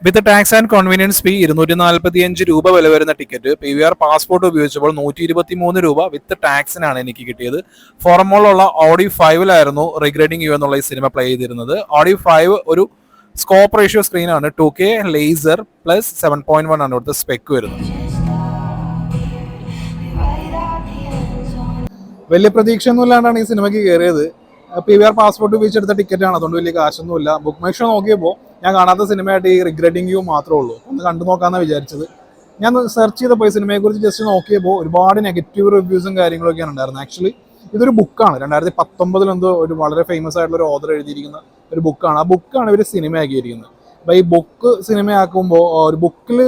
With tax and convenience ഫീ 245 രൂപ വില വരുന്ന ടിക്കറ്റ് PVR പാസ്പോർട്ട് ഉപയോഗിച്ചപ്പോൾ 123 രൂപ വിത്ത് ടാക്സിനാണ് എനിക്ക് കിട്ടിയത്. ഫോറമോളുള്ള ഓഡി 5-ലായിരുന്നു റിഗ്രറ്റിംഗ് യു എന്നുള്ള ഈ സിനിമ പ്ലേ ചെയ്തിരുന്നത്. ഓഡി 5 ഒരു സ്കോപ്പ് റേഷ്യോ സ്ക്രീനാണ്. 2K ലേസർ പ്ലസ് 7.1 ആണ് ഇവിടുത്തെ സ്പെക്ക് വരുന്നത്. വലിയ പ്രതീക്ഷ ഒന്നുമില്ലാണ്ടാണ് ഈ സിനിമയ്ക്ക് കയറിയത്. PVR പാസ്പോർട്ട് ഉപയോഗിച്ചെടുത്ത ടിക്കറ്റാണ്, അതുകൊണ്ട് വലിയ കാശൊന്നുമില്ല. ബുക്ക് മൈ ഷോ നോക്കിയപ്പോൾ ഞാൻ കാണാത്ത സിനിമയായിട്ട് ഈ റിഗ്രറ്റിംഗ് യു മാത്രമേ ഉള്ളൂ. ഒന്ന് കണ്ടു നോക്കാമെന്നാണ് വിചാരിച്ചത്. ഞാൻ സെർച്ച് ചെയ്തപ്പോൾ ഈ സിനിമയെക്കുറിച്ച് ജസ്റ്റ് നോക്കിയപ്പോൾ ഒരുപാട് നെഗറ്റീവ് റിവ്യൂസും കാര്യങ്ങളൊക്കെയാണ് ഉണ്ടായിരുന്നത്. ആക്ച്വലി ഇതൊരു ബുക്കാണ്. 2019 എന്തോ ഒരു വളരെ ഫേമസ് ആയിട്ടുള്ള ഒരു ഓഥർ എഴുതിയിരിക്കുന്ന ഒരു ബുക്കാണ്. ആ ബുക്കാണ് ഇവർ സിനിമയാക്കിയിരിക്കുന്നത്. അപ്പോൾ ഈ ബുക്ക് സിനിമയാക്കുമ്പോൾ ഒരു ബുക്കിൽ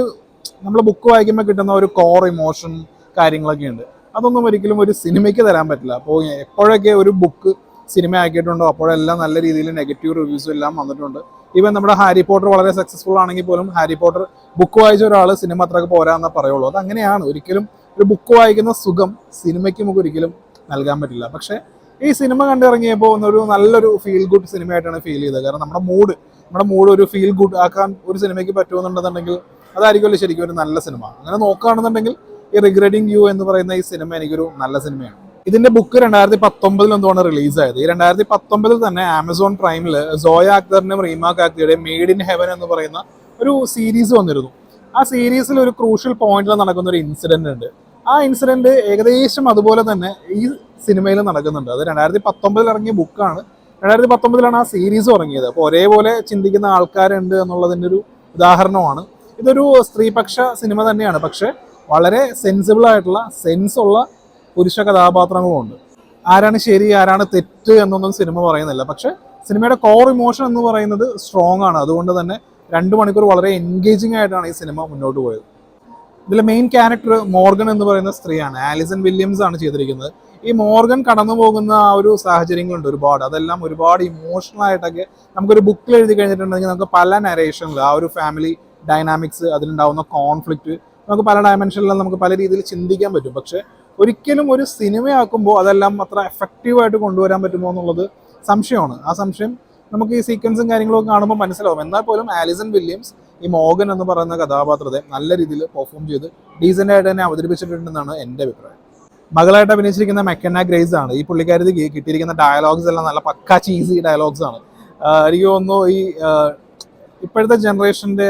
നമ്മൾ ബുക്ക് വായിക്കുമ്പോൾ കിട്ടുന്ന ഒരു കോർ ഇമോഷൻ കാര്യങ്ങളൊക്കെ ഉണ്ട്. അതൊന്നും ഒരിക്കലും ഒരു സിനിമയ്ക്ക് തരാൻ പറ്റില്ല. അപ്പോൾ എപ്പോഴൊക്കെ ഒരു ബുക്ക് സിനിമ ആക്കിയിട്ടുണ്ടോ അപ്പോഴെല്ലാം നല്ല രീതിയിൽ നെഗറ്റീവ് റിവ്യൂസും എല്ലാം വന്നിട്ടുണ്ട്. ഈവൻ നമ്മുടെ ഹാരി പോട്ടർ വളരെ സക്സസ്ഫുൾ ആണെങ്കിൽ പോലും ഹാരി പോട്ടർ ബുക്ക് വായിച്ച ഒരാൾ സിനിമ അത്രക്ക് പോരാന്നേ പറയുള്ളൂ. അതങ്ങനെയാണ്. ഒരിക്കലും ഒരു ബുക്ക് വായിക്കുന്ന സുഖം സിനിമയ്ക്ക് നമുക്ക് ഒരിക്കലും നൽകാൻ പറ്റില്ല. പക്ഷേ ഈ സിനിമ കണ്ടിറങ്ങിയപ്പോൾ ഒരു നല്ലൊരു ഫീൽ ഗുഡ് സിനിമയായിട്ടാണ് ഫീൽ ചെയ്തത്. കാരണം നമ്മുടെ മൂഡ് ഒരു ഫീൽ ഗുഡ് ആക്കാൻ ഒരു സിനിമയ്ക്ക് പറ്റുമെന്നുണ്ടെന്നുണ്ടെങ്കിൽ അതായിരിക്കുമല്ലോ ശരിക്കും ഒരു നല്ല സിനിമ. അങ്ങനെ നോക്കുകയാണെന്നുണ്ടെങ്കിൽ ഈ റിഗ്രറ്റിംഗ് യു എന്ന് പറയുന്ന ഈ സിനിമ എനിക്കൊരു നല്ല സിനിമയാണ്. ഇതിന്റെ ബുക്ക് 2019 എന്തുകൊണ്ട് റിലീസായത്. ഈ 2019 തന്നെ ആമസോൺ പ്രൈമിൽ സോയ അക്തറിന്റെയും റീമാക്ക് അക്തറുടെയും മെയ്ഡ് ഇൻ ഹെവൻ എന്ന് പറയുന്ന ഒരു സീരീസ് വന്നിരുന്നു. ആ സീരീസിൽ ഒരു ക്രൂഷ്യൽ പോയിന്റിൽ നടക്കുന്ന ഒരു ഇൻസിഡന്റ് ഉണ്ട്. ആ ഇൻസിഡന്റ് ഏകദേശം അതുപോലെ തന്നെ ഈ സിനിമയിൽ നടക്കുന്നുണ്ട്. അത് 2019 ഇറങ്ങിയ ബുക്കാണ്. 2019 ആ സീരീസ് ഇറങ്ങിയത്. അപ്പോൾ ഒരേപോലെ ചിന്തിക്കുന്ന ആൾക്കാരുണ്ട് എന്നുള്ളതിൻ്റെ ഒരു ഉദാഹരണമാണ്. ഇതൊരു സ്ത്രീപക്ഷ സിനിമ തന്നെയാണ്. പക്ഷെ വളരെ സെൻസിബിൾ ആയിട്ടുള്ള സെൻസുള്ള പുരുഷ കഥാപാത്രങ്ങളുമുണ്ട്. ആരാണ് ശരി ആരാണ് തെറ്റ് എന്നൊന്നും സിനിമ പറയുന്നില്ല. പക്ഷെ സിനിമയുടെ കോർ ഇമോഷൻ എന്ന് പറയുന്നത് സ്ട്രോങ് ആണ്. അതുകൊണ്ട് തന്നെ 2 മണിക്കൂർ വളരെ എൻഗേജിങ് ആയിട്ടാണ് ഈ സിനിമ മുന്നോട്ട് പോയത്. ഇതിലെ മെയിൻ ക്യാരക്ടർ മോർഗൻ എന്ന് പറയുന്ന സ്ത്രീയാണ്. ആലിസൺ വില്യംസ് ആണ് ചെയ്തിരിക്കുന്നത്. ഈ മോർഗൻ കടന്നു പോകുന്ന ആ ഒരു സാഹചര്യങ്ങളുണ്ട് ഒരുപാട്. അതെല്ലാം ഒരുപാട് ഇമോഷണൽ ആയിട്ടൊക്കെ നമുക്കൊരു ബുക്കിൽ എഴുതി കഴിഞ്ഞിട്ടുണ്ടെങ്കിൽ നമുക്ക് പല നരേഷനിൽ ആ ഒരു ഫാമിലി ഡൈനാമിക്സ്, അതിലുണ്ടാവുന്ന കോൺഫ്ലിക്റ്റ് നമുക്ക് പല ഡയമെൻഷനിലും നമുക്ക് പല രീതിയിൽ ചിന്തിക്കാൻ പറ്റും. പക്ഷെ ഒരിക്കലും ഒരു സിനിമയാക്കുമ്പോൾ അതെല്ലാം അത്ര എഫക്റ്റീവായിട്ട് കൊണ്ടുവരാൻ പറ്റുമോ എന്നുള്ളത് സംശയമാണ്. ആ സംശയം നമുക്ക് ഈ സീക്വൻസും കാര്യങ്ങളൊക്കെ കാണുമ്പോൾ മനസ്സിലാവും. എന്നാൽ പോലും ആലിസൺ വില്യംസ് ഈ മോർഗൻ എന്ന് പറയുന്ന കഥാപാത്രത്തെ നല്ല രീതിയിൽ പെർഫോം ചെയ്ത് ഡീസൻ്റ് ആയിട്ട് തന്നെ അവതരിപ്പിച്ചിട്ടുണ്ടെന്നാണ് എൻ്റെ അഭിപ്രായം. മകളായിട്ട് അഭിനയിച്ചിരിക്കുന്ന മെക്കന്ന ഗ്രേസ് ആണ്. ഈ പുള്ളിക്കാരത്തി കിട്ടിയിരിക്കുന്ന ഡയലോഗ്സ് എല്ലാം നല്ല പക്ക ചീസി ഡയലോഗ്സ് ആണ്. എനിക്ക് തോന്നുന്നു ഈ ഇപ്പോഴത്തെ ജനറേഷൻ്റെ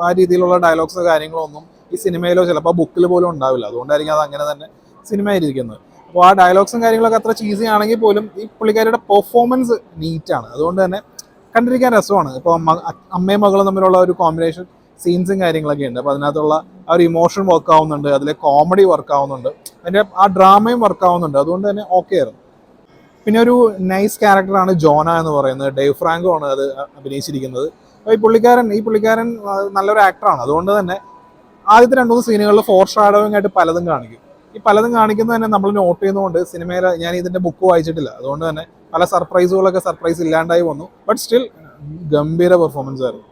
ആ രീതിയിലുള്ള ഡയലോഗ്സോ കാര്യങ്ങളോ ഒന്നും ഈ സിനിമയിലോ ചിലപ്പോൾ ബുക്കിൽ പോലും ഉണ്ടാവില്ല. അതുകൊണ്ടായിരിക്കും അത് അങ്ങനെ തന്നെ സിനിമ ആയിരിക്കുന്നത്. അപ്പോൾ ആ ഡയലോഗ്സും കാര്യങ്ങളൊക്കെ അത്ര ചീസി ആണെങ്കിൽ പോലും ഈ പുള്ളിക്കാരിയുടെ പെർഫോമൻസ് നീറ്റാണ്. അതുകൊണ്ട് തന്നെ കണ്ടിരിക്കാൻ രസമാണ്. ഇപ്പോൾ അമ്മയും മകളും തമ്മിലുള്ള ഒരു കോമ്പിനേഷൻ സീൻസും കാര്യങ്ങളൊക്കെ ഉണ്ട്. അപ്പോൾ അതിനകത്തുള്ള ആ ഒരു ഇമോഷൻ വർക്ക് ആവുന്നുണ്ട്, അതിലെ കോമഡി വർക്ക് ആവുന്നുണ്ട്, അതിൻ്റെ ആ ഡ്രാമയും വർക്ക് ആവുന്നുണ്ട്. അതുകൊണ്ട് തന്നെ ഓക്കെ ആയിരുന്നു. പിന്നെ ഒരു നൈസ് ക്യാരക്ടറാണ് ജോന എന്ന് പറയുന്നത്. ഡേവ് ഫ്രാങ്കോ ആണ് അത് അഭിനയിച്ചിരിക്കുന്നത്. അപ്പോൾ ഈ പുള്ളിക്കാരൻ നല്ലൊരു ആക്ടറാണ്. അതുകൊണ്ട് തന്നെ ആദ്യത്തെ 2-3 സീനുകളിൽ ഫോർ ഷാഡോയിങ് ആയിട്ട് പലതും കാണിക്കും. ഈ പലതും കാണിക്കുന്നത് തന്നെ നമ്മൾ നോട്ട് ചെയ്യുന്നതുകൊണ്ട് സിനിമയിൽ ഞാൻ ഇതിൻ്റെ ബുക്ക് വായിച്ചിട്ടില്ല. അതുകൊണ്ട് തന്നെ പല സർപ്രൈസ് ഇല്ലാണ്ടായി വന്നു. ബട്ട് സ്റ്റിൽ ഗംഭീര പെർഫോമൻസ് ആയിരുന്നു.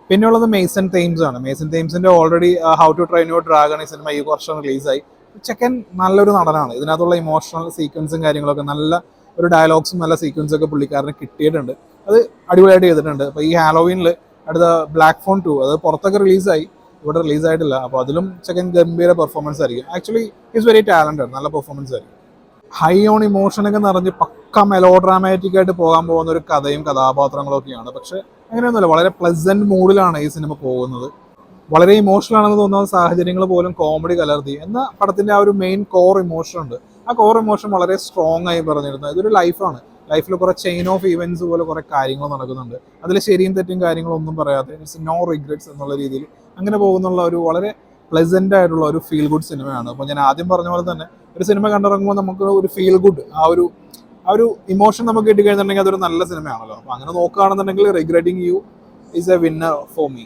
പിന്നെയുള്ളത് മേസൺ തെയിംസ് ആണ്. മേസൺ തെയിംസിൻ്റെ already how to train your dragon ഈ സിനിമ ഈ വർഷം റിലീസായി. ചെക്കൻ നല്ലൊരു നടനാണ്. ഇതിനകത്തുള്ള ഇമോഷണൽ സീക്വൻസും കാര്യങ്ങളൊക്കെ നല്ല ഒരു ഡയലോഗ്സും നല്ല സീക്വൻസൊക്കെ പുള്ളിക്കാരന് കിട്ടിയിട്ടുണ്ട്. അത് അടിപൊളിയായിട്ട് ചെയ്തിട്ടുണ്ട്. അപ്പോൾ ഈ ഹാലോവീനിൽ അടുത്ത ബ്ലാക്ക് ഫോൺ 2 അത് പുറത്തൊക്കെ റിലീസായി, ഇവിടെ റിലീസായിട്ടില്ല. അപ്പോൾ അതിലും ചെക്കൻ ഗംഭീര പെർഫോമൻസ് ആയിരിക്കും. Actually is very talented. നല്ല പെർഫോമൻസ് ആയിരിക്കും. ഹൈ ഓൺ ഇമോഷനൊക്കെ നിറഞ്ഞ് പക്ക മെലോ ഡ്രാമാറ്റിക് ആയിട്ട് പോകാൻ പോകുന്ന ഒരു കഥയും കഥാപാത്രങ്ങളും ഒക്കെയാണ്. പക്ഷെ അങ്ങനെയൊന്നുമില്ല. വളരെ പ്ലസന്റ് മൂഡിലാണ് ഈ സിനിമ പോകുന്നത്. വളരെ ഇമോഷണൽ ആണെന്ന് തോന്നുന്ന സാഹചര്യങ്ങൾ പോലും കോമഡി കലർത്തി. എന്നാൽ പടത്തിൻ്റെ ആ ഒരു മെയിൻ കോർ ഇമോഷൻ ഉണ്ട്. ആ കോർ ഇമോഷൻ വളരെ സ്ട്രോങ് ആയി പറഞ്ഞിരുന്നത്. ഇതൊരു ലൈഫാണ്. ലൈഫിൽ കുറേ ചെയിൻ ഓഫ് ഇവൻറ്റ്സ് പോലെ കുറേ കാര്യങ്ങൾ നടക്കുന്നുണ്ട്. അതിൽ ശരിയും തെറ്റും കാര്യങ്ങളൊന്നും പറയാതെ ഇറ്റ്സ് നോ റിഗ്രറ്റ്സ് എന്നുള്ള രീതിയിൽ അങ്ങനെ പോകുന്നുള്ള ഒരു വളരെ പ്ലസന്റ് ആയിട്ടുള്ള ഒരു ഫീൽ ഗുഡ് സിനിമയാണ്. അപ്പോൾ ഞാൻ ആദ്യം പറഞ്ഞ പോലെ തന്നെ ഒരു സിനിമ കണ്ടിറങ്ങുമ്പോൾ നമുക്ക് ഒരു ഫീൽ ഗുഡ് ആ ഒരു ഇമോഷൻ നമുക്ക് കിട്ടിക്കഴിഞ്ഞിട്ടുണ്ടെങ്കിൽ അതൊരു നല്ല സിനിമയാണല്ലോ. അപ്പോൾ അങ്ങനെ നോക്കുകയാണെന്നുണ്ടെങ്കിൽ regretting you is a winner for me.